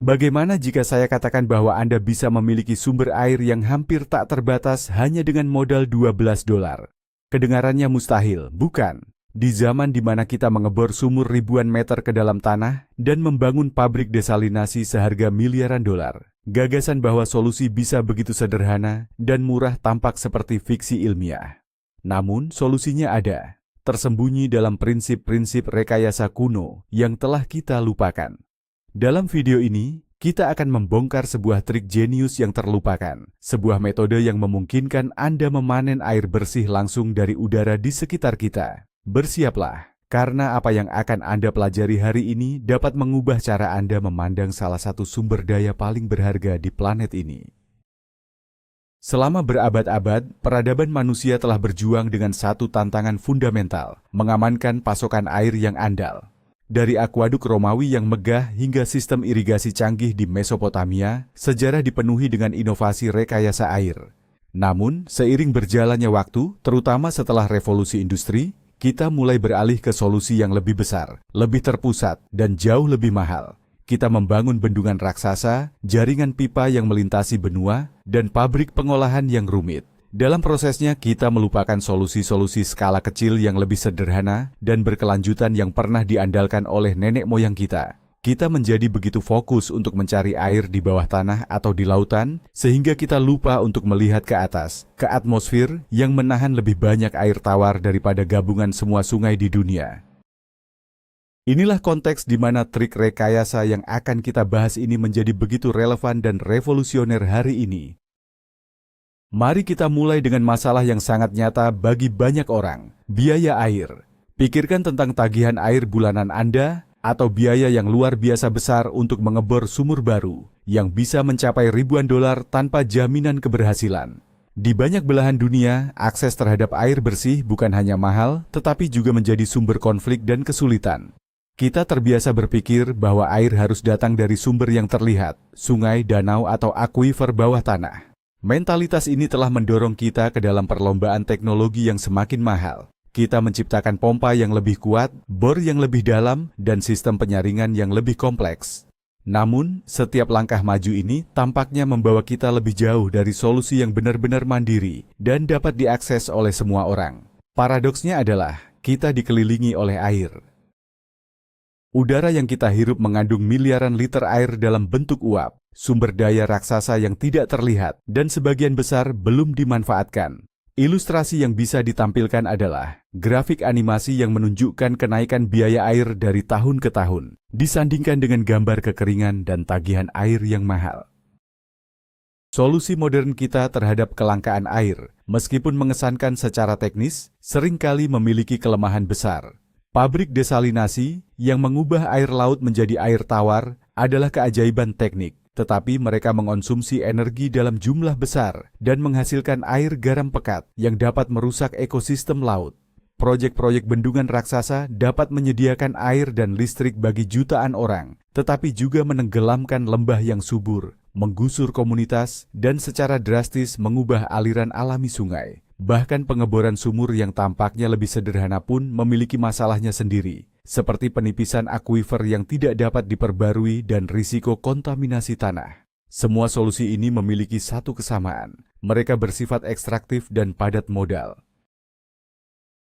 Bagaimana jika saya katakan bahwa Anda bisa memiliki sumber air yang hampir tak terbatas hanya dengan modal $12? Kedengarannya mustahil, bukan? Di zaman di mana kita mengebor sumur ribuan meter ke dalam tanah dan membangun pabrik desalinasi seharga miliaran dolar, gagasan bahwa solusi bisa begitu sederhana dan murah tampak seperti fiksi ilmiah. Namun, solusinya ada, tersembunyi dalam prinsip-prinsip rekayasa kuno yang telah kita lupakan. Dalam video ini, kita akan membongkar sebuah trik jenius yang terlupakan, sebuah metode yang memungkinkan Anda memanen air bersih langsung dari udara di sekitar kita. Bersiaplah, karena apa yang akan Anda pelajari hari ini dapat mengubah cara Anda memandang salah satu sumber daya paling berharga di planet ini. Selama berabad-abad, peradaban manusia telah berjuang dengan satu tantangan fundamental, mengamankan pasokan air yang andal. Dari akuaduk Romawi yang megah hingga sistem irigasi canggih di Mesopotamia, sejarah dipenuhi dengan inovasi rekayasa air. Namun, seiring berjalannya waktu, terutama setelah revolusi industri, kita mulai beralih ke solusi yang lebih besar, lebih terpusat, dan jauh lebih mahal. Kita membangun bendungan raksasa, jaringan pipa yang melintasi benua, dan pabrik pengolahan yang rumit. Dalam prosesnya, kita melupakan solusi-solusi skala kecil yang lebih sederhana dan berkelanjutan yang pernah diandalkan oleh nenek moyang kita. Kita menjadi begitu fokus untuk mencari air di bawah tanah atau di lautan, sehingga kita lupa untuk melihat ke atas, ke atmosfer yang menahan lebih banyak air tawar daripada gabungan semua sungai di dunia. Inilah konteks di mana trik rekayasa yang akan kita bahas ini menjadi begitu relevan dan revolusioner hari ini. Mari kita mulai dengan masalah yang sangat nyata bagi banyak orang, biaya air. Pikirkan tentang tagihan air bulanan Anda atau biaya yang luar biasa besar untuk mengebor sumur baru yang bisa mencapai ribuan dolar tanpa jaminan keberhasilan. Di banyak belahan dunia, akses terhadap air bersih bukan hanya mahal, tetapi juga menjadi sumber konflik dan kesulitan. Kita terbiasa berpikir bahwa air harus datang dari sumber yang terlihat, sungai, danau, atau akuifer bawah tanah. Mentalitas ini telah mendorong kita ke dalam perlombaan teknologi yang semakin mahal. Kita menciptakan pompa yang lebih kuat, bor yang lebih dalam, dan sistem penyaringan yang lebih kompleks. Namun, setiap langkah maju ini tampaknya membawa kita lebih jauh dari solusi yang benar-benar mandiri dan dapat diakses oleh semua orang. Paradoksnya adalah, kita dikelilingi oleh air. Udara yang kita hirup mengandung miliaran liter air dalam bentuk uap, sumber daya raksasa yang tidak terlihat, dan sebagian besar belum dimanfaatkan. Ilustrasi yang bisa ditampilkan adalah grafik animasi yang menunjukkan kenaikan biaya air dari tahun ke tahun, disandingkan dengan gambar kekeringan dan tagihan air yang mahal. Solusi modern kita terhadap kelangkaan air, meskipun mengesankan secara teknis, seringkali memiliki kelemahan besar. Pabrik desalinasi yang mengubah air laut menjadi air tawar adalah keajaiban teknik, tetapi mereka mengonsumsi energi dalam jumlah besar dan menghasilkan air garam pekat yang dapat merusak ekosistem laut. Proyek-proyek bendungan raksasa dapat menyediakan air dan listrik bagi jutaan orang, tetapi juga menenggelamkan lembah yang subur, menggusur komunitas, dan secara drastis mengubah aliran alami sungai. Bahkan pengeboran sumur yang tampaknya lebih sederhana pun memiliki masalahnya sendiri, seperti penipisan akuifer yang tidak dapat diperbarui dan risiko kontaminasi tanah. Semua solusi ini memiliki satu kesamaan, mereka bersifat ekstraktif dan padat modal.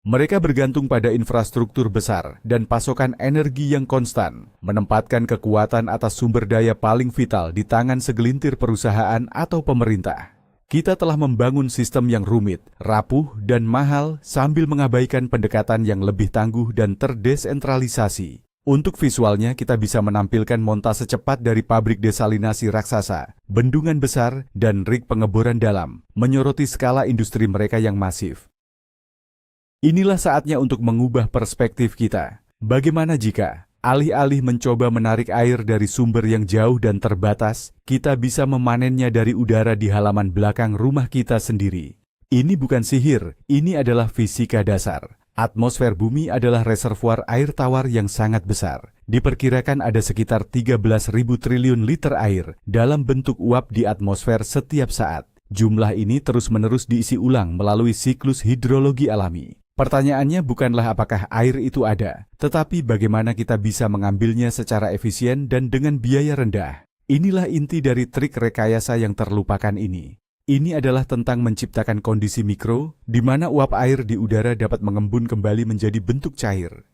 Mereka bergantung pada infrastruktur besar dan pasokan energi yang konstan, menempatkan kekuatan atas sumber daya paling vital di tangan segelintir perusahaan atau pemerintah. Kita telah membangun sistem yang rumit, rapuh, dan mahal sambil mengabaikan pendekatan yang lebih tangguh dan terdesentralisasi. Untuk visualnya, kita bisa menampilkan montase cepat dari pabrik desalinasi raksasa, bendungan besar, dan rig pengeboran dalam, menyoroti skala industri mereka yang masif. Inilah saatnya untuk mengubah perspektif kita. Bagaimana jika alih-alih mencoba menarik air dari sumber yang jauh dan terbatas, kita bisa memanennya dari udara di halaman belakang rumah kita sendiri. Ini bukan sihir, ini adalah fisika dasar. Atmosfer bumi adalah reservoir air tawar yang sangat besar. Diperkirakan ada sekitar 13.000 triliun liter air dalam bentuk uap di atmosfer setiap saat. Jumlah ini terus-menerus diisi ulang melalui siklus hidrologi alami. Pertanyaannya bukanlah apakah air itu ada, tetapi bagaimana kita bisa mengambilnya secara efisien dan dengan biaya rendah. Inilah inti dari trik rekayasa yang terlupakan ini. Ini adalah tentang menciptakan kondisi mikro, di mana uap air di udara dapat mengembun kembali menjadi bentuk cair.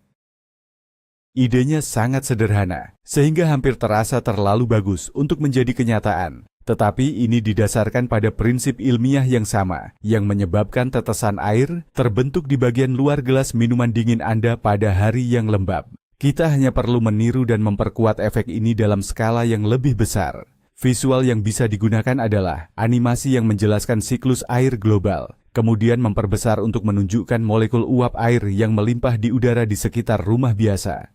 Idenya sangat sederhana, sehingga hampir terasa terlalu bagus untuk menjadi kenyataan. Tetapi ini didasarkan pada prinsip ilmiah yang sama, yang menyebabkan tetesan air terbentuk di bagian luar gelas minuman dingin Anda pada hari yang lembab. Kita hanya perlu meniru dan memperkuat efek ini dalam skala yang lebih besar. Visual yang bisa digunakan adalah animasi yang menjelaskan siklus air global, kemudian memperbesar untuk menunjukkan molekul uap air yang melimpah di udara di sekitar rumah biasa.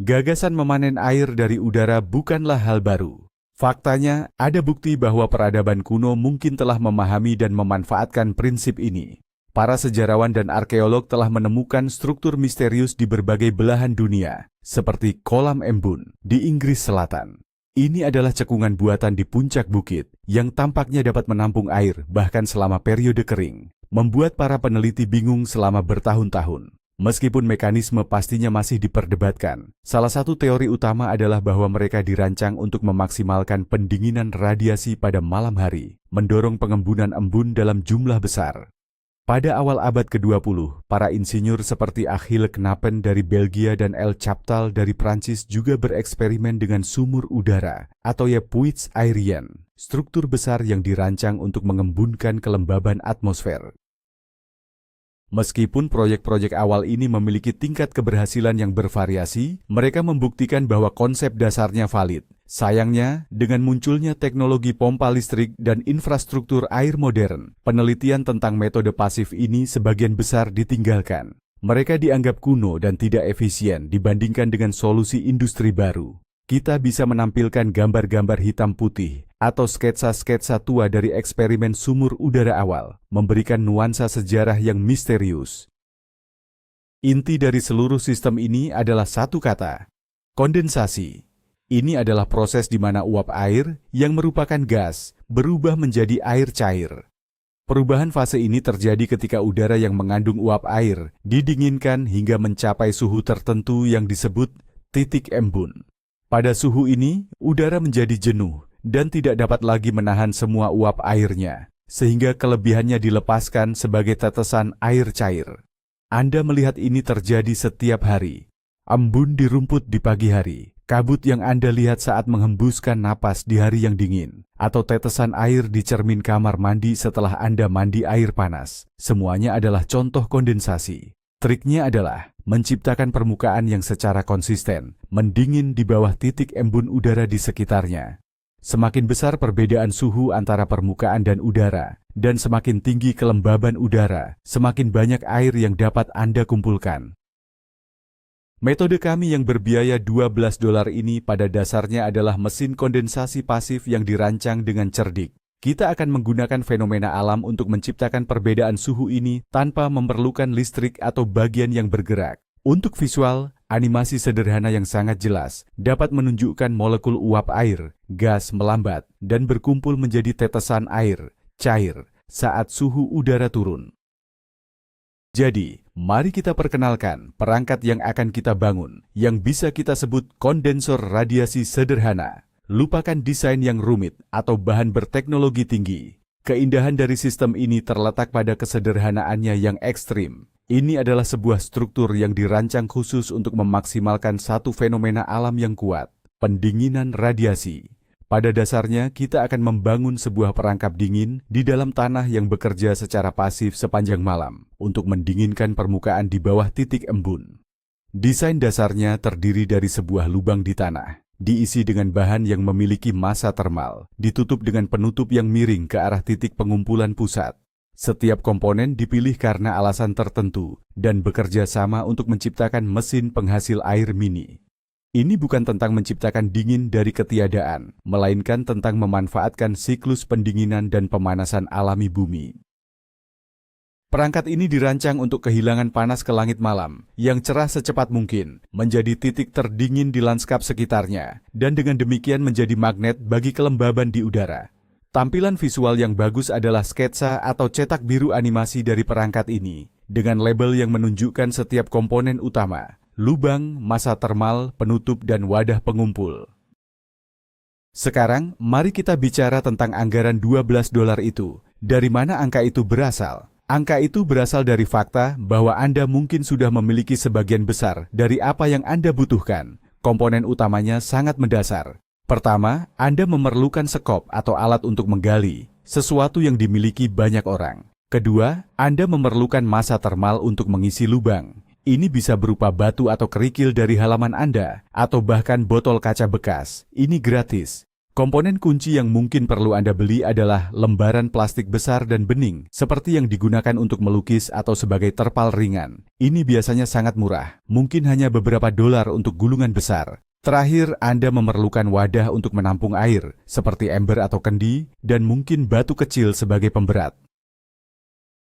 Gagasan memanen air dari udara bukanlah hal baru. Faktanya, ada bukti bahwa peradaban kuno mungkin telah memahami dan memanfaatkan prinsip ini. Para sejarawan dan arkeolog telah menemukan struktur misterius di berbagai belahan dunia, seperti kolam embun di Inggris Selatan. Ini adalah cekungan buatan di puncak bukit yang tampaknya dapat menampung air bahkan selama periode kering, membuat para peneliti bingung selama bertahun-tahun. Meskipun mekanisme pastinya masih diperdebatkan, salah satu teori utama adalah bahwa mereka dirancang untuk memaksimalkan pendinginan radiasi pada malam hari, mendorong pengembunan embun dalam jumlah besar. Pada awal abad ke-20, para insinyur seperti Achille Knapen dari Belgia dan El Chaptal dari Prancis juga bereksperimen dengan sumur udara, atau puits aérien, struktur besar yang dirancang untuk mengembunkan kelembaban atmosfer. Meskipun proyek-proyek awal ini memiliki tingkat keberhasilan yang bervariasi, mereka membuktikan bahwa konsep dasarnya valid. Sayangnya, dengan munculnya teknologi pompa listrik dan infrastruktur air modern, penelitian tentang metode pasif ini sebagian besar ditinggalkan. Mereka dianggap kuno dan tidak efisien dibandingkan dengan solusi industri baru. Kita bisa menampilkan gambar-gambar hitam putih atau sketsa-sketsa tua dari eksperimen sumur udara awal, memberikan nuansa sejarah yang misterius. Inti dari seluruh sistem ini adalah satu kata, kondensasi. Ini adalah proses di mana uap air yang merupakan gas berubah menjadi air cair. Perubahan fase ini terjadi ketika udara yang mengandung uap air didinginkan hingga mencapai suhu tertentu yang disebut titik embun. Pada suhu ini, udara menjadi jenuh dan tidak dapat lagi menahan semua uap airnya, sehingga kelebihannya dilepaskan sebagai tetesan air cair. Anda melihat ini terjadi setiap hari. Embun di rumput di pagi hari, kabut yang Anda lihat saat menghembuskan napas di hari yang dingin, atau tetesan air di cermin kamar mandi setelah Anda mandi air panas. Semuanya adalah contoh kondensasi. Triknya adalah menciptakan permukaan yang secara konsisten, mendingin di bawah titik embun udara di sekitarnya. Semakin besar perbedaan suhu antara permukaan dan udara, dan semakin tinggi kelembaban udara, semakin banyak air yang dapat Anda kumpulkan. Metode kami yang berbiaya $12 ini pada dasarnya adalah mesin kondensasi pasif yang dirancang dengan cerdik. Kita akan menggunakan fenomena alam untuk menciptakan perbedaan suhu ini tanpa memerlukan listrik atau bagian yang bergerak. Untuk visual, animasi sederhana yang sangat jelas dapat menunjukkan molekul uap air, gas melambat, dan berkumpul menjadi tetesan air, cair, saat suhu udara turun. Jadi, mari kita perkenalkan perangkat yang akan kita bangun, yang bisa kita sebut kondensor radiasi sederhana. Lupakan desain yang rumit atau bahan berteknologi tinggi. Keindahan dari sistem ini terletak pada kesederhanaannya yang ekstrim. Ini adalah sebuah struktur yang dirancang khusus untuk memaksimalkan satu fenomena alam yang kuat, pendinginan radiasi. Pada dasarnya, kita akan membangun sebuah perangkap dingin di dalam tanah yang bekerja secara pasif sepanjang malam untuk mendinginkan permukaan di bawah titik embun. Desain dasarnya terdiri dari sebuah lubang di tanah, diisi dengan bahan yang memiliki massa termal, ditutup dengan penutup yang miring ke arah titik pengumpulan pusat. Setiap komponen dipilih karena alasan tertentu dan bekerja sama untuk menciptakan mesin penghasil air mini. Ini bukan tentang menciptakan dingin dari ketiadaan, melainkan tentang memanfaatkan siklus pendinginan dan pemanasan alami bumi. Perangkat ini dirancang untuk kehilangan panas ke langit malam, yang cerah secepat mungkin, menjadi titik terdingin di lanskap sekitarnya, dan dengan demikian menjadi magnet bagi kelembaban di udara. Tampilan visual yang bagus adalah sketsa atau cetak biru animasi dari perangkat ini, dengan label yang menunjukkan setiap komponen utama, lubang, massa termal, penutup, dan wadah pengumpul. Sekarang, mari kita bicara tentang anggaran $12 itu. Dari mana angka itu berasal? Angka itu berasal dari fakta bahwa Anda mungkin sudah memiliki sebagian besar dari apa yang Anda butuhkan. Komponen utamanya sangat mendasar. Pertama, Anda memerlukan sekop atau alat untuk menggali, sesuatu yang dimiliki banyak orang. Kedua, Anda memerlukan massa termal untuk mengisi lubang. Ini bisa berupa batu atau kerikil dari halaman Anda, atau bahkan botol kaca bekas. Ini gratis. Komponen kunci yang mungkin perlu Anda beli adalah lembaran plastik besar dan bening, seperti yang digunakan untuk melukis atau sebagai terpal ringan. Ini biasanya sangat murah, mungkin hanya beberapa dolar untuk gulungan besar. Terakhir, Anda memerlukan wadah untuk menampung air, seperti ember atau kendi, dan mungkin batu kecil sebagai pemberat.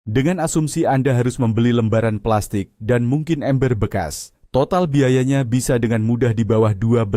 Dengan asumsi Anda harus membeli lembaran plastik dan mungkin ember bekas, total biayanya bisa dengan mudah di bawah $12.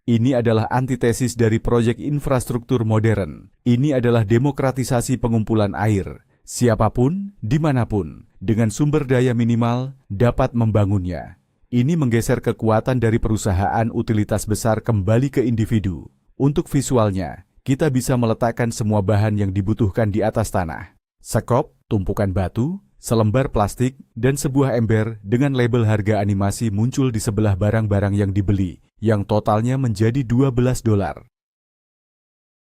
Ini adalah antitesis dari proyek infrastruktur modern. Ini adalah demokratisasi pengumpulan air. Siapapun, dimanapun, dengan sumber daya minimal, dapat membangunnya. Ini menggeser kekuatan dari perusahaan utilitas besar kembali ke individu. Untuk visualnya, kita bisa meletakkan semua bahan yang dibutuhkan di atas tanah. Sekop, tumpukan batu, selembar plastik, dan sebuah ember dengan label harga animasi muncul di sebelah barang-barang yang dibeli, yang totalnya menjadi $12.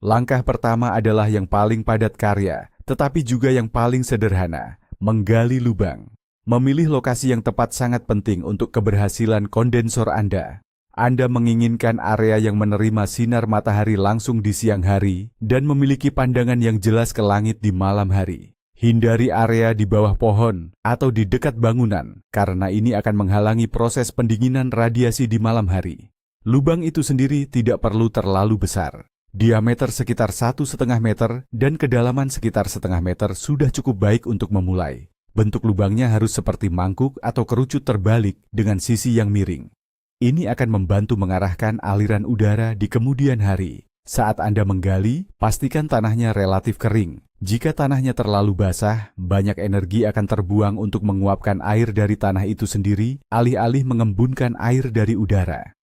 Langkah pertama adalah yang paling padat karya, tetapi juga yang paling sederhana, menggali lubang. Memilih lokasi yang tepat sangat penting untuk keberhasilan kondensor Anda. Anda menginginkan area yang menerima sinar matahari langsung di siang hari dan memiliki pandangan yang jelas ke langit di malam hari. Hindari area di bawah pohon atau di dekat bangunan, karena ini akan menghalangi proses pendinginan radiasi di malam hari. Lubang itu sendiri tidak perlu terlalu besar. Diameter sekitar 1,5 meter dan kedalaman sekitar 0,5 meter sudah cukup baik untuk memulai. Bentuk lubangnya harus seperti mangkuk atau kerucut terbalik dengan sisi yang miring. Ini akan membantu mengarahkan aliran udara di kemudian hari. Saat Anda menggali, pastikan tanahnya relatif kering. Jika tanahnya terlalu basah, banyak energi akan terbuang untuk menguapkan air dari tanah itu sendiri, alih-alih mengembunkan air dari udara.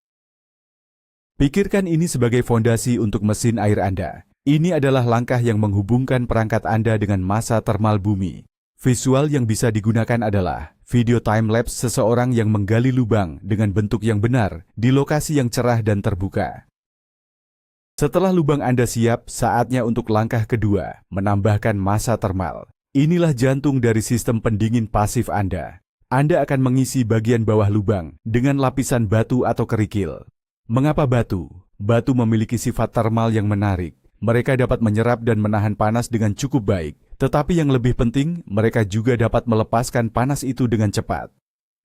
Pikirkan ini sebagai fondasi untuk mesin air Anda. Ini adalah langkah yang menghubungkan perangkat Anda dengan massa termal bumi. Visual yang bisa digunakan adalah video time-lapse seseorang yang menggali lubang dengan bentuk yang benar di lokasi yang cerah dan terbuka. Setelah lubang Anda siap, saatnya untuk langkah kedua, menambahkan massa termal. Inilah jantung dari sistem pendingin pasif Anda. Anda akan mengisi bagian bawah lubang dengan lapisan batu atau kerikil. Mengapa batu? Batu memiliki sifat termal yang menarik. Mereka dapat menyerap dan menahan panas dengan cukup baik. Tetapi yang lebih penting, mereka juga dapat melepaskan panas itu dengan cepat.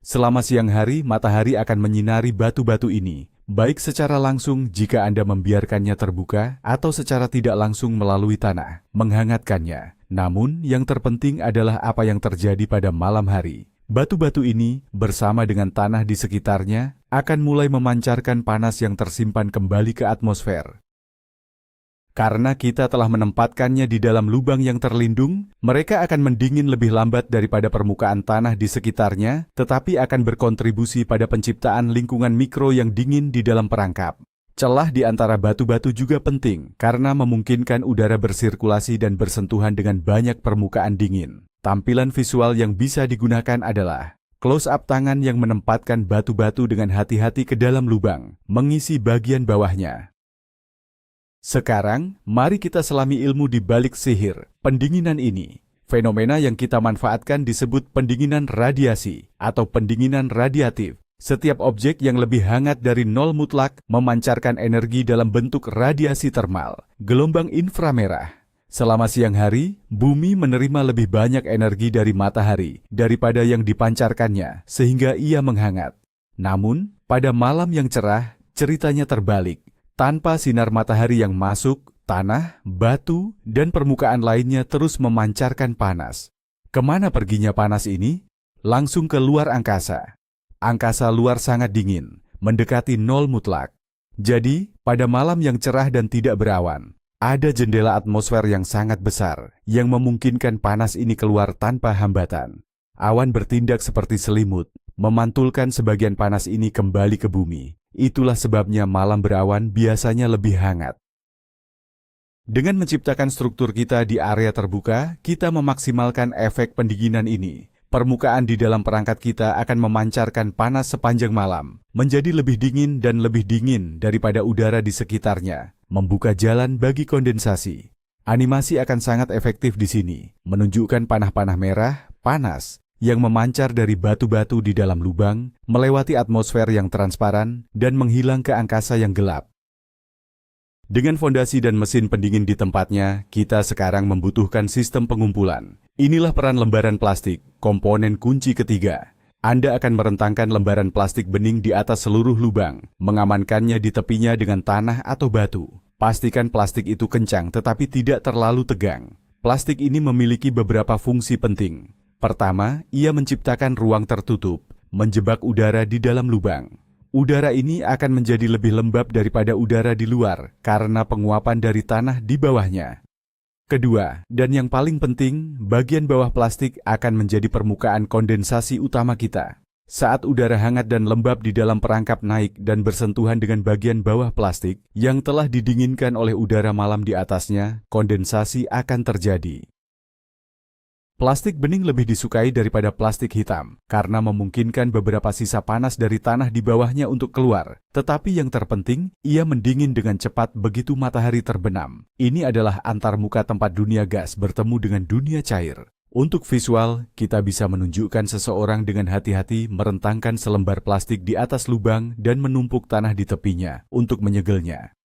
Selama siang hari, matahari akan menyinari batu-batu ini, baik secara langsung jika Anda membiarkannya terbuka atau secara tidak langsung melalui tanah, menghangatkannya. Namun, yang terpenting adalah apa yang terjadi pada malam hari. Batu-batu ini, bersama dengan tanah di sekitarnya, akan mulai memancarkan panas yang tersimpan kembali ke atmosfer. Karena kita telah menempatkannya di dalam lubang yang terlindung, mereka akan mendingin lebih lambat daripada permukaan tanah di sekitarnya, tetapi akan berkontribusi pada penciptaan lingkungan mikro yang dingin di dalam perangkap. Celah di antara batu-batu juga penting, karena memungkinkan udara bersirkulasi dan bersentuhan dengan banyak permukaan dingin. Tampilan visual yang bisa digunakan adalah close-up tangan yang menempatkan batu-batu dengan hati-hati ke dalam lubang, mengisi bagian bawahnya. Sekarang, mari kita selami ilmu di balik sihir, pendinginan ini. Fenomena yang kita manfaatkan disebut pendinginan radiasi atau pendinginan radiatif. Setiap objek yang lebih hangat dari nol mutlak memancarkan energi dalam bentuk radiasi termal, gelombang inframerah. Selama siang hari, bumi menerima lebih banyak energi dari matahari daripada yang dipancarkannya, sehingga ia menghangat. Namun, pada malam yang cerah, ceritanya terbalik. Tanpa sinar matahari yang masuk, tanah, batu, dan permukaan lainnya terus memancarkan panas. Kemana perginya panas ini? Langsung ke luar angkasa. Angkasa luar sangat dingin, mendekati nol mutlak. Jadi, pada malam yang cerah dan tidak berawan, ada jendela atmosfer yang sangat besar, yang memungkinkan panas ini keluar tanpa hambatan. Awan bertindak seperti selimut, memantulkan sebagian panas ini kembali ke bumi. Itulah sebabnya malam berawan biasanya lebih hangat. Dengan menciptakan struktur kita di area terbuka, kita memaksimalkan efek pendinginan ini. Permukaan di dalam perangkat kita akan memancarkan panas sepanjang malam, menjadi lebih dingin dan lebih dingin daripada udara di sekitarnya, membuka jalan bagi kondensasi. Animasi akan sangat efektif di sini, menunjukkan panah-panah merah, panas, yang memancar dari batu-batu di dalam lubang, melewati atmosfer yang transparan, dan menghilang ke angkasa yang gelap. Dengan fondasi dan mesin pendingin di tempatnya, kita sekarang membutuhkan sistem pengumpulan. Inilah peran lembaran plastik, komponen kunci ketiga. Anda akan merentangkan lembaran plastik bening di atas seluruh lubang, mengamankannya di tepinya dengan tanah atau batu. Pastikan plastik itu kencang tetapi tidak terlalu tegang. Plastik ini memiliki beberapa fungsi penting. Pertama, ia menciptakan ruang tertutup, menjebak udara di dalam lubang. Udara ini akan menjadi lebih lembab daripada udara di luar karena penguapan dari tanah di bawahnya. Kedua, dan yang paling penting, bagian bawah plastik akan menjadi permukaan kondensasi utama kita. Saat udara hangat dan lembab di dalam perangkap naik dan bersentuhan dengan bagian bawah plastik yang telah didinginkan oleh udara malam di atasnya, kondensasi akan terjadi. Plastik bening lebih disukai daripada plastik hitam karena memungkinkan beberapa sisa panas dari tanah di bawahnya untuk keluar. Tetapi yang terpenting, ia mendingin dengan cepat begitu matahari terbenam. Ini adalah antarmuka tempat dunia gas bertemu dengan dunia cair. Untuk visual, kita bisa menunjukkan seseorang dengan hati-hati merentangkan selembar plastik di atas lubang dan menumpuk tanah di tepinya untuk menyegelnya.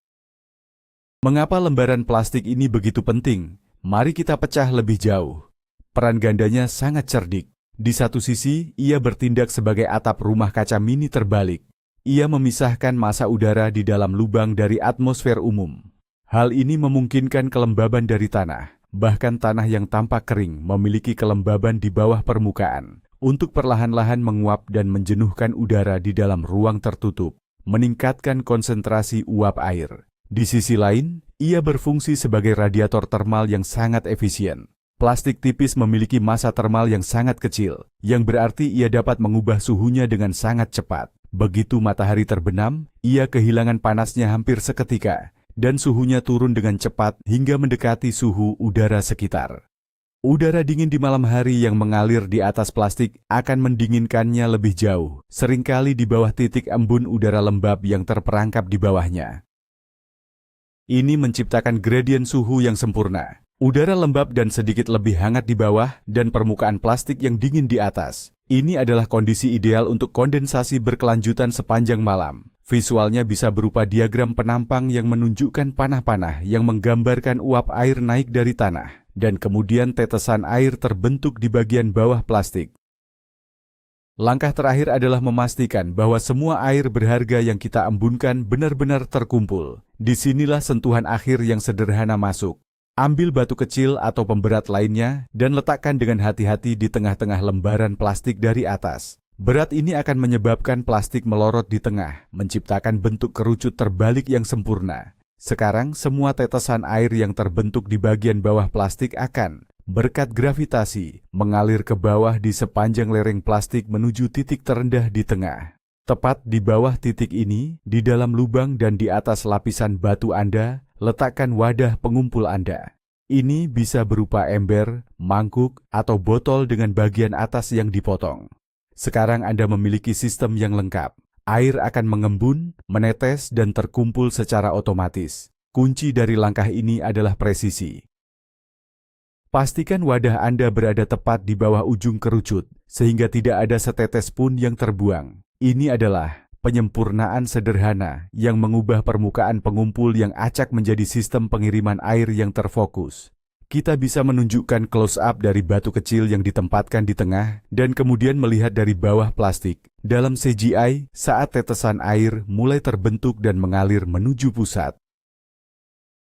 Mengapa lembaran plastik ini begitu penting? Mari kita pecah lebih jauh. Peran gandanya sangat cerdik. Di satu sisi, ia bertindak sebagai atap rumah kaca mini terbalik. Ia memisahkan massa udara di dalam lubang dari atmosfer umum. Hal ini memungkinkan kelembaban dari tanah. Bahkan tanah yang tampak kering memiliki kelembaban di bawah permukaan untuk perlahan-lahan menguap dan menjenuhkan udara di dalam ruang tertutup, meningkatkan konsentrasi uap air. Di sisi lain, ia berfungsi sebagai radiator termal yang sangat efisien. Plastik tipis memiliki massa termal yang sangat kecil, yang berarti ia dapat mengubah suhunya dengan sangat cepat. Begitu matahari terbenam, ia kehilangan panasnya hampir seketika, dan suhunya turun dengan cepat hingga mendekati suhu udara sekitar. Udara dingin di malam hari yang mengalir di atas plastik akan mendinginkannya lebih jauh, seringkali di bawah titik embun udara lembab yang terperangkap di bawahnya. Ini menciptakan gradien suhu yang sempurna. Udara lembab dan sedikit lebih hangat di bawah dan permukaan plastik yang dingin di atas. Ini adalah kondisi ideal untuk kondensasi berkelanjutan sepanjang malam. Visualnya bisa berupa diagram penampang yang menunjukkan panah-panah yang menggambarkan uap air naik dari tanah, dan kemudian tetesan air terbentuk di bagian bawah plastik. Langkah terakhir adalah memastikan bahwa semua air berharga yang kita embunkan benar-benar terkumpul. Disinilah sentuhan akhir yang sederhana masuk. Ambil batu kecil atau pemberat lainnya dan letakkan dengan hati-hati di tengah-tengah lembaran plastik dari atas. Berat ini akan menyebabkan plastik melorot di tengah, menciptakan bentuk kerucut terbalik yang sempurna. Sekarang semua tetesan air yang terbentuk di bagian bawah plastik akan, berkat gravitasi, mengalir ke bawah di sepanjang lereng plastik menuju titik terendah di tengah. Tepat di bawah titik ini, di dalam lubang dan di atas lapisan batu Anda, letakkan wadah pengumpul Anda. Ini bisa berupa ember, mangkuk, atau botol dengan bagian atas yang dipotong. Sekarang Anda memiliki sistem yang lengkap. Air akan mengembun, menetes, dan terkumpul secara otomatis. Kunci dari langkah ini adalah presisi. Pastikan wadah Anda berada tepat di bawah ujung kerucut, sehingga tidak ada setetes pun yang terbuang. Ini adalah penyempurnaan sederhana yang mengubah permukaan pengumpul yang acak menjadi sistem pengiriman air yang terfokus. Kita bisa menunjukkan close-up dari batu kecil yang ditempatkan di tengah dan kemudian melihat dari bawah plastik. Dalam CGI, saat tetesan air mulai terbentuk dan mengalir menuju pusat.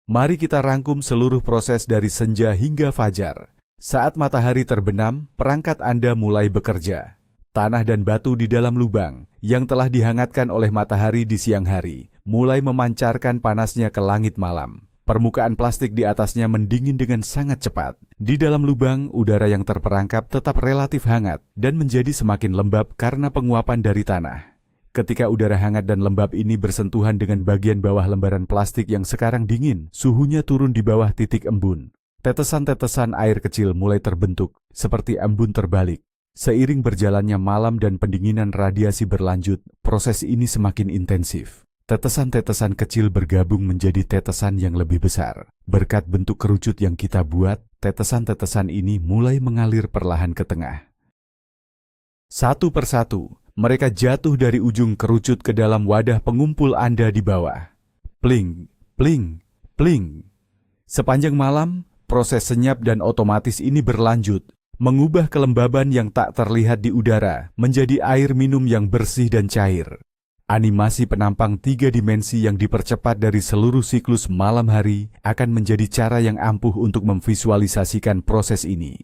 Mari kita rangkum seluruh proses dari senja hingga fajar. Saat matahari terbenam, perangkat Anda mulai bekerja. Tanah dan batu di dalam lubang yang telah dihangatkan oleh matahari di siang hari mulai memancarkan panasnya ke langit malam. Permukaan plastik di atasnya mendingin dengan sangat cepat. Di dalam lubang, udara yang terperangkap tetap relatif hangat dan menjadi semakin lembab karena penguapan dari tanah. Ketika udara hangat dan lembab ini bersentuhan dengan bagian bawah lembaran plastik yang sekarang dingin, suhunya turun di bawah titik embun. Tetesan-tetesan air kecil mulai terbentuk, seperti embun terbalik. Seiring berjalannya malam dan pendinginan radiasi berlanjut, proses ini semakin intensif. Tetesan-tetesan kecil bergabung menjadi tetesan yang lebih besar. Berkat bentuk kerucut yang kita buat, tetesan-tetesan ini mulai mengalir perlahan ke tengah. Satu persatu, mereka jatuh dari ujung kerucut ke dalam wadah pengumpul Anda di bawah. Pling, pling, pling. Sepanjang malam, proses senyap dan otomatis ini berlanjut, mengubah kelembaban yang tak terlihat di udara menjadi air minum yang bersih dan cair. Animasi penampang 3 dimensi yang dipercepat dari seluruh siklus malam hari akan menjadi cara yang ampuh untuk memvisualisasikan proses ini.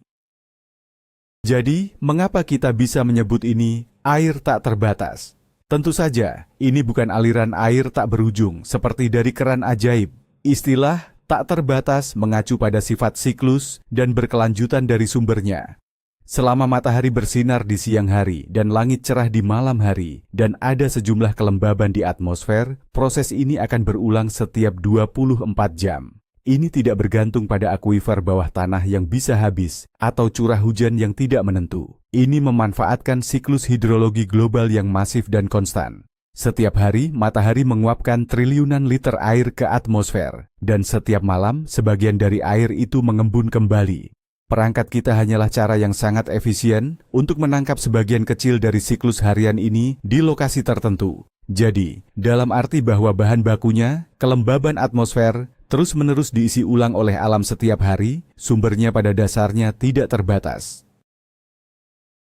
Jadi, mengapa kita bisa menyebut ini air tak terbatas? Tentu saja, ini bukan aliran air tak berujung seperti dari keran ajaib. Istilah tak terbatas mengacu pada sifat siklus dan berkelanjutan dari sumbernya. Selama matahari bersinar di siang hari dan langit cerah di malam hari dan ada sejumlah kelembaban di atmosfer, proses ini akan berulang setiap 24 jam. Ini tidak bergantung pada akuifer bawah tanah yang bisa habis atau curah hujan yang tidak menentu. Ini memanfaatkan siklus hidrologi global yang masif dan konstan. Setiap hari, matahari menguapkan triliunan liter air ke atmosfer, dan setiap malam, sebagian dari air itu mengembun kembali. Perangkat kita hanyalah cara yang sangat efisien untuk menangkap sebagian kecil dari siklus harian ini di lokasi tertentu. Jadi, dalam arti bahwa bahan bakunya, kelembaban atmosfer, terus-menerus diisi ulang oleh alam setiap hari, sumbernya pada dasarnya tidak terbatas.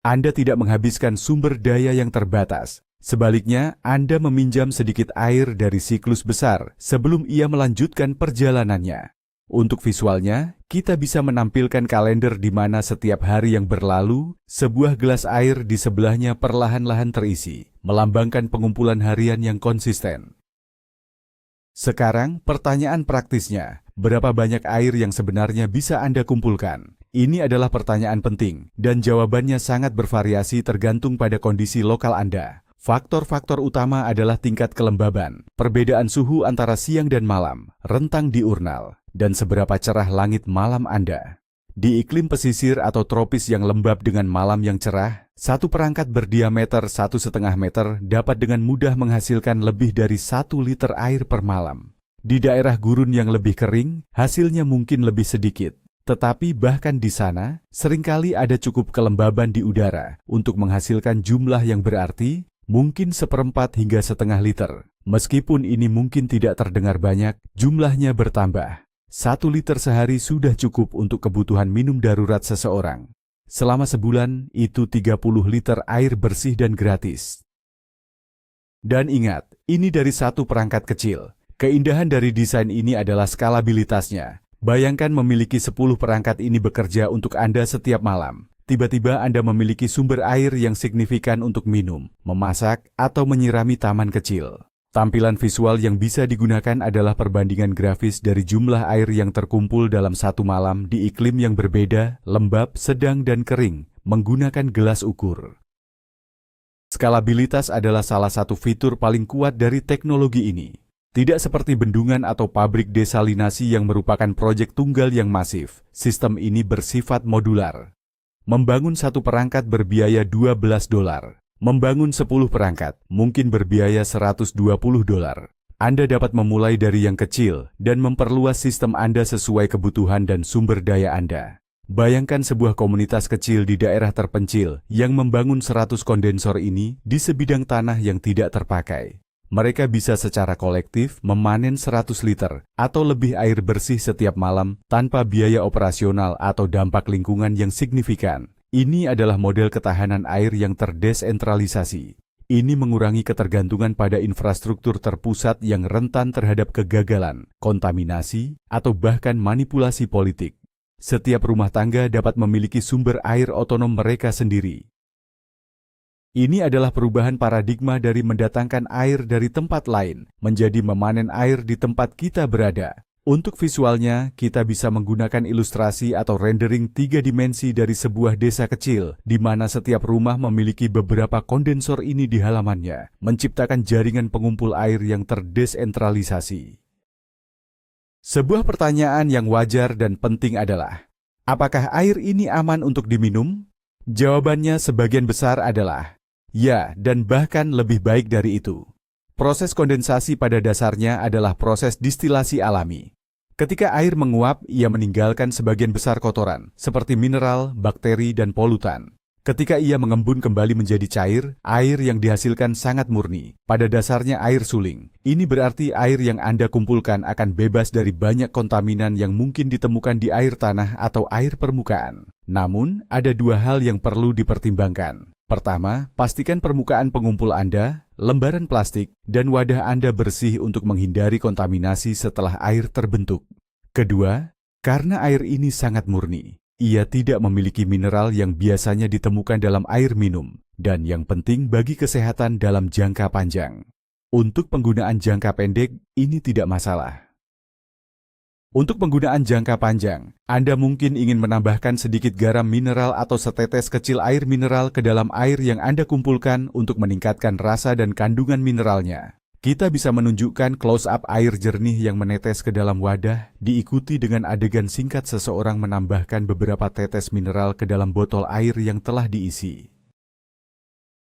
Anda tidak menghabiskan sumber daya yang terbatas. Sebaliknya, Anda meminjam sedikit air dari siklus besar sebelum ia melanjutkan perjalanannya. Untuk visualnya, kita bisa menampilkan kalender di mana setiap hari yang berlalu, sebuah gelas air di sebelahnya perlahan-lahan terisi, melambangkan pengumpulan harian yang konsisten. Sekarang, pertanyaan praktisnya, berapa banyak air yang sebenarnya bisa Anda kumpulkan? Ini adalah pertanyaan penting, dan jawabannya sangat bervariasi tergantung pada kondisi lokal Anda. Faktor-faktor utama adalah tingkat kelembaban, perbedaan suhu antara siang dan malam, rentang diurnal, dan seberapa cerah langit malam Anda. Di iklim pesisir atau tropis yang lembab dengan malam yang cerah, satu perangkat berdiameter 1,5 meter dapat dengan mudah menghasilkan lebih dari 1 liter air per malam. Di daerah gurun yang lebih kering, hasilnya mungkin lebih sedikit. Tetapi bahkan di sana, seringkali ada cukup kelembaban di udara untuk menghasilkan jumlah yang berarti, mungkin 1/4 hingga 1/2 liter. Meskipun ini mungkin tidak terdengar banyak, jumlahnya bertambah. 1 liter sehari sudah cukup untuk kebutuhan minum darurat seseorang. Selama sebulan, itu 30 liter air bersih dan gratis. Dan ingat, ini dari satu perangkat kecil. Keindahan dari desain ini adalah skalabilitasnya. Bayangkan memiliki 10 perangkat ini bekerja untuk Anda setiap malam. Tiba-tiba Anda memiliki sumber air yang signifikan untuk minum, memasak, atau menyirami taman kecil. Tampilan visual yang bisa digunakan adalah perbandingan grafis dari jumlah air yang terkumpul dalam satu malam di iklim yang berbeda, lembab, sedang, dan kering, menggunakan gelas ukur. Skalabilitas adalah salah satu fitur paling kuat dari teknologi ini. Tidak seperti bendungan atau pabrik desalinasi yang merupakan proyek tunggal yang masif, sistem ini bersifat modular. Membangun satu perangkat berbiaya $12. Membangun 10 perangkat mungkin berbiaya $120. Anda dapat memulai dari yang kecil dan memperluas sistem Anda sesuai kebutuhan dan sumber daya Anda. Bayangkan sebuah komunitas kecil di daerah terpencil yang membangun 100 kondensor ini di sebidang tanah yang tidak terpakai. Mereka bisa secara kolektif memanen 100 liter atau lebih air bersih setiap malam tanpa biaya operasional atau dampak lingkungan yang signifikan. Ini adalah model ketahanan air yang terdesentralisasi. Ini mengurangi ketergantungan pada infrastruktur terpusat yang rentan terhadap kegagalan, kontaminasi, atau bahkan manipulasi politik. Setiap rumah tangga dapat memiliki sumber air otonom mereka sendiri. Ini adalah perubahan paradigma dari mendatangkan air dari tempat lain menjadi memanen air di tempat kita berada. Untuk visualnya, kita bisa menggunakan ilustrasi atau rendering 3 dimensi dari sebuah desa kecil, di mana setiap rumah memiliki beberapa kondensor ini di halamannya, menciptakan jaringan pengumpul air yang terdesentralisasi. Sebuah pertanyaan yang wajar dan penting adalah, apakah air ini aman untuk diminum? Jawabannya sebagian besar adalah ya, dan bahkan lebih baik dari itu. Proses kondensasi pada dasarnya adalah proses distilasi alami. Ketika air menguap, ia meninggalkan sebagian besar kotoran, seperti mineral, bakteri, dan polutan. Ketika ia mengembun kembali menjadi cair, air yang dihasilkan sangat murni. Pada dasarnya air suling. Ini berarti air yang Anda kumpulkan akan bebas dari banyak kontaminan yang mungkin ditemukan di air tanah atau air permukaan. Namun, ada 2 hal yang perlu dipertimbangkan. Pertama, pastikan permukaan pengumpul Anda, lembaran plastik, dan wadah Anda bersih untuk menghindari kontaminasi setelah air terbentuk. Kedua, karena air ini sangat murni, ia tidak memiliki mineral yang biasanya ditemukan dalam air minum, dan yang penting bagi kesehatan dalam jangka panjang. Untuk penggunaan jangka pendek, ini tidak masalah. Untuk penggunaan jangka panjang, Anda mungkin ingin menambahkan sedikit garam mineral atau setetes kecil air mineral ke dalam air yang Anda kumpulkan untuk meningkatkan rasa dan kandungan mineralnya. Kita bisa menunjukkan close-up air jernih yang menetes ke dalam wadah, diikuti dengan adegan singkat seseorang menambahkan beberapa tetes mineral ke dalam botol air yang telah diisi.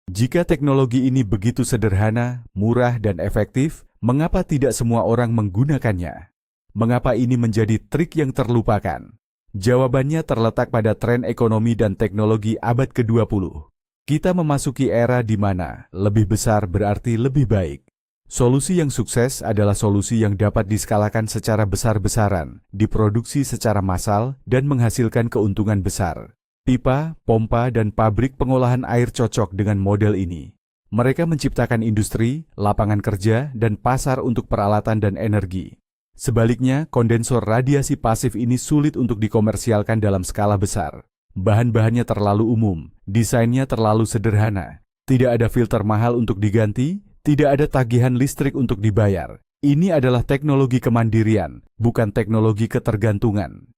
Jika teknologi ini begitu sederhana, murah, dan efektif, mengapa tidak semua orang menggunakannya? Mengapa ini menjadi trik yang terlupakan? Jawabannya terletak pada tren ekonomi dan teknologi abad ke-20. Kita memasuki era di mana lebih besar berarti lebih baik. Solusi yang sukses adalah solusi yang dapat diskalakan secara besar-besaran, diproduksi secara massal, dan menghasilkan keuntungan besar. Pipa, pompa, dan pabrik pengolahan air cocok dengan model ini. Mereka menciptakan industri, lapangan kerja, dan pasar untuk peralatan dan energi. Sebaliknya, kondensor radiasi pasif ini sulit untuk dikomersialkan dalam skala besar. Bahan-bahannya terlalu umum, desainnya terlalu sederhana, tidak ada filter mahal untuk diganti, tidak ada tagihan listrik untuk dibayar. Ini adalah teknologi kemandirian, bukan teknologi ketergantungan.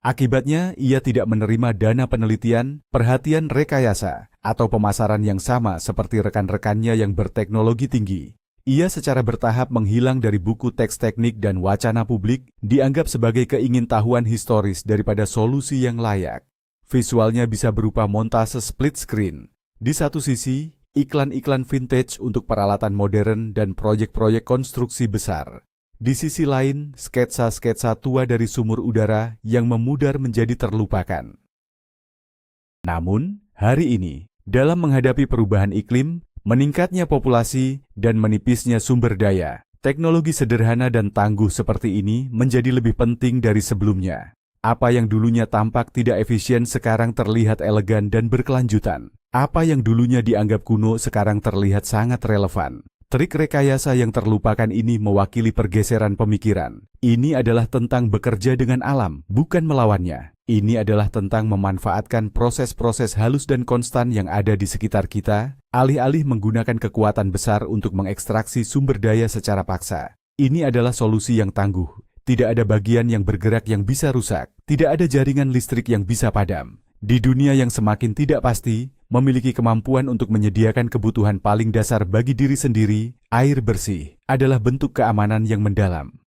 Akibatnya, ia tidak menerima dana penelitian, perhatian rekayasa, atau pemasaran yang sama seperti rekan-rekannya yang berteknologi tinggi. Ia secara bertahap menghilang dari buku teks teknik dan wacana publik, dianggap sebagai keingintahuan historis daripada solusi yang layak. Visualnya bisa berupa montase split screen. Di satu sisi, iklan-iklan vintage untuk peralatan modern dan proyek-proyek konstruksi besar. Di sisi lain, sketsa-sketsa tua dari sumur udara yang memudar menjadi terlupakan. Namun, hari ini, dalam menghadapi perubahan iklim, meningkatnya populasi, dan menipisnya sumber daya, teknologi sederhana dan tangguh seperti ini menjadi lebih penting dari sebelumnya. Apa yang dulunya tampak tidak efisien sekarang terlihat elegan dan berkelanjutan. Apa yang dulunya dianggap kuno sekarang terlihat sangat relevan. Trik rekayasa yang terlupakan ini mewakili pergeseran pemikiran. Ini adalah tentang bekerja dengan alam, bukan melawannya. Ini adalah tentang memanfaatkan proses-proses halus dan konstan yang ada di sekitar kita, alih-alih menggunakan kekuatan besar untuk mengekstraksi sumber daya secara paksa. Ini adalah solusi yang tangguh. Tidak ada bagian yang bergerak yang bisa rusak. Tidak ada jaringan listrik yang bisa padam. Di dunia yang semakin tidak pasti, memiliki kemampuan untuk menyediakan kebutuhan paling dasar bagi diri sendiri, air bersih, adalah bentuk keamanan yang mendalam.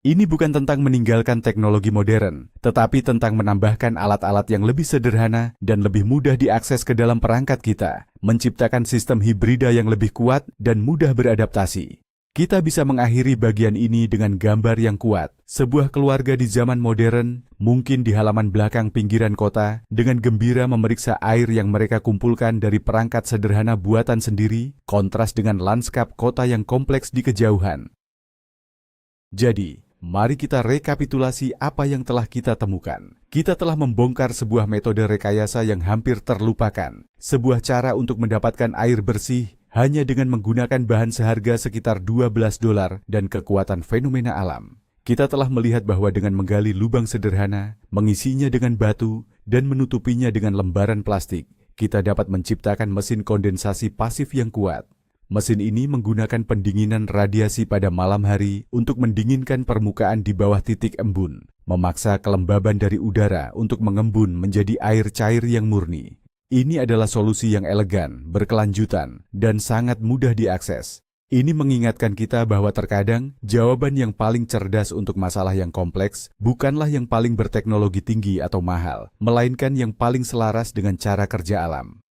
Ini bukan tentang meninggalkan teknologi modern, tetapi tentang menambahkan alat-alat yang lebih sederhana dan lebih mudah diakses ke dalam perangkat kita, menciptakan sistem hibrida yang lebih kuat dan mudah beradaptasi. Kita bisa mengakhiri bagian ini dengan gambar yang kuat. Sebuah keluarga di zaman modern, mungkin di halaman belakang pinggiran kota, dengan gembira memeriksa air yang mereka kumpulkan dari perangkat sederhana buatan sendiri, kontras dengan lanskap kota yang kompleks di kejauhan. Jadi, mari kita rekapitulasi apa yang telah kita temukan. Kita telah membongkar sebuah metode rekayasa yang hampir terlupakan, sebuah cara untuk mendapatkan air bersih hanya dengan menggunakan bahan seharga sekitar $12 dan kekuatan fenomena alam. Kita telah melihat bahwa dengan menggali lubang sederhana, mengisinya dengan batu, dan menutupinya dengan lembaran plastik, kita dapat menciptakan mesin kondensasi pasif yang kuat. Mesin ini menggunakan pendinginan radiasi pada malam hari untuk mendinginkan permukaan di bawah titik embun, memaksa kelembaban dari udara untuk mengembun menjadi air cair yang murni. Ini adalah solusi yang elegan, berkelanjutan, dan sangat mudah diakses. Ini mengingatkan kita bahwa terkadang jawaban yang paling cerdas untuk masalah yang kompleks bukanlah yang paling berteknologi tinggi atau mahal, melainkan yang paling selaras dengan cara kerja alam.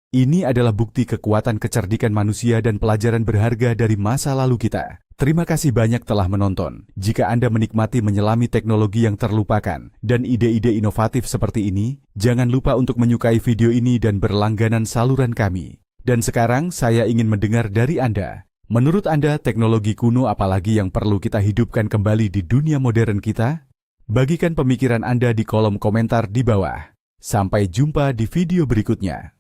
Ini adalah bukti kekuatan kecerdikan manusia dan pelajaran berharga dari masa lalu kita. Terima kasih banyak telah menonton. Jika Anda menikmati menyelami teknologi yang terlupakan dan ide-ide inovatif seperti ini, jangan lupa untuk menyukai video ini dan berlangganan saluran kami. Dan sekarang saya ingin mendengar dari Anda. Menurut Anda, teknologi kuno apalagi yang perlu kita hidupkan kembali di dunia modern kita? Bagikan pemikiran Anda di kolom komentar di bawah. Sampai jumpa di video berikutnya.